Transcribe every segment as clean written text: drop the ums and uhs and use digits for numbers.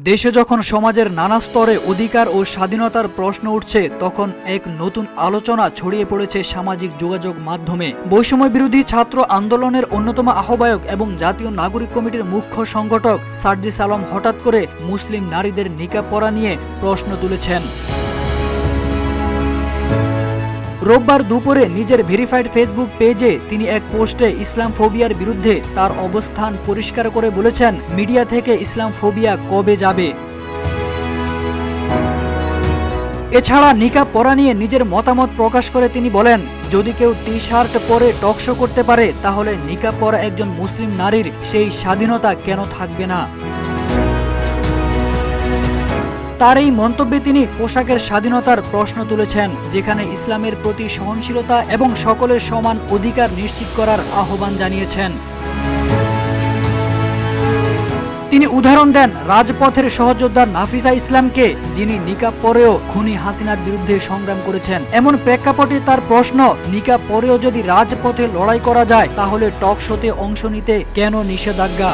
দেশে যখন সমাজের নানা স্তরে অধিকার ও স্বাধীনতার প্রশ্ন উঠছে, তখন এক নতুন আলোচনা ছড়িয়ে পড়েছে সামাজিক যোগাযোগ মাধ্যমে। বৈষম্য বিরোধী ছাত্র আন্দোলনের অন্যতম আহ্বায়ক এবং জাতীয় নাগরিক কমিটির মুখ্য সংগঠক সার্জিস আলম হঠাৎ করে মুসলিম নারীদের নিকাব পরা নিয়ে প্রশ্ন তুলেছেন। রোববার দুপুরে নিজের ভেরিফাইড ফেসবুক পেজে তিনি এক পোস্টে ইসলাম ফোবিয়ার বিরুদ্ধে তার অবস্থান পরিষ্কার করে বলেছেন, মিডিয়া থেকে ইসলাম ফোবিয়া কবে যাবে। এছাড়া নিকাব পরা নিয়ে নিজের মতামত প্রকাশ করে তিনি বলেন, যদি কেউ টি শার্ট পরে টকশো করতে পারে, তাহলে নিকাব পরা একজন মুসলিম নারীর সেই স্বাধীনতা কেন থাকবে না। তার এই মন্তব্যে তিনি পোশাকের স্বাধীনতার প্রশ্ন তুলেছেন, যেখানে ইসলামের প্রতি সহনশীলতা এবং সকলের সমান অধিকার নিশ্চিত করার আহ্বান জানিয়েছেন। তিনি উদাহরণ দেন রাজপথের সহযোদ্ধা নাফিসা ইসলামকে, যিনি নিকাব পরেও খুনি হাসিনার বিরুদ্ধে সংগ্রাম করেছেন। এমন প্রেক্ষাপটে তার প্রশ্ন, নিকাব পরেও যদি রাজপথে লড়াই করা যায়, তাহলে টক শোতে অংশ নিতে কেন নিষেধাজ্ঞা।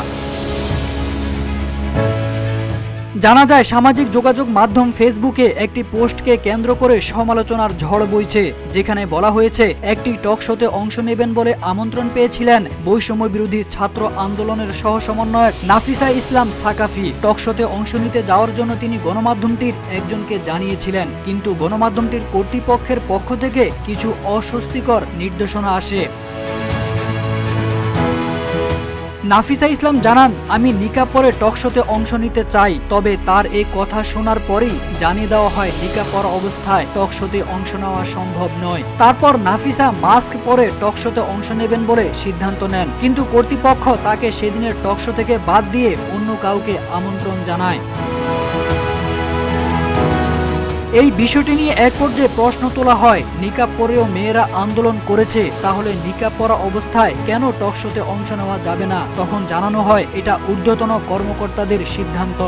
জানা যায়, সামাজিক যোগাযোগ মাধ্যম ফেসবুকে একটি পোস্টকে কেন্দ্র করে সমালোচনার ঝড় বইছে, যেখানে বলা হয়েছে একটি টক শোতে অংশ নেবেন বলে আমন্ত্রণ পেয়েছিলেন বৈষম্য বিরোধী ছাত্র আন্দোলনের সহ সমন্বয়ক নাফিসা ইসলাম সাকাফি। টক শোতে অংশ নিতে যাওয়ার জন্য তিনি গণমাধ্যমটির একজনকে জানিয়েছিলেন, কিন্তু গণমাধ্যমটির কর্তৃপক্ষের পক্ষ থেকে কিছু অস্বস্তিকর নির্দেশনা আসে। নাফিসা ইসলাম জানান, আমি নিকাব পরে টকশোতে অংশ নিতে চাই, তবে তার এই কথা শোনার পরেই জানিয়ে দেওয়া হয় নিকাব পরা অবস্থায় টকশোতে অংশ নেওয়া সম্ভব নয়। তারপর নাফিসা মাস্ক পরে টকশোতে অংশ নেবেন বলে সিদ্ধান্ত নেন, কিন্তু কর্তৃপক্ষ তাকে সেদিনের টকশো থেকে বাদ দিয়ে অন্য কাউকে আমন্ত্রণ জানায়। এই বিষয়টি নিয়ে এক পর্যায়ে প্রশ্ন তোলা হয়, নিকাব পরেও মেয়েরা আন্দোলন করেছে, তাহলে নিকাব পরা অবস্থায় কেন টকশোতে অংশ নেওয়া যাবে না। তখন জানানো হয়, এটা ঊর্ধ্বতন কর্মকর্তাদের সিদ্ধান্ত।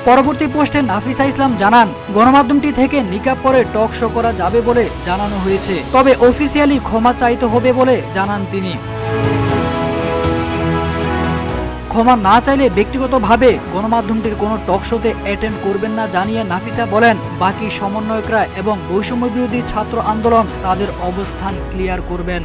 পরবর্তী পোস্টে নাফিসা ইসলাম জানান, গণমাধ্যমটি থেকে নিকাব পরে টক শো করা যাবে বলে জানানো হয়েছে, তবে অফিসিয়ালি ক্ষমা চাইতে হবে বলে জানান তিনি। ক্ষমা না চাইলে ব্যক্তিগতভাবে গণমাধ্যমটির কোনো টকশোতে অ্যাটেন্ড করবেন না জানিয়ে নাফিসা বলেন, বাকি সমন্বয়করা এবং বৈষম্য বিরোধী ছাত্র আন্দোলন তাদের অবস্থান ক্লিয়ার করবেন।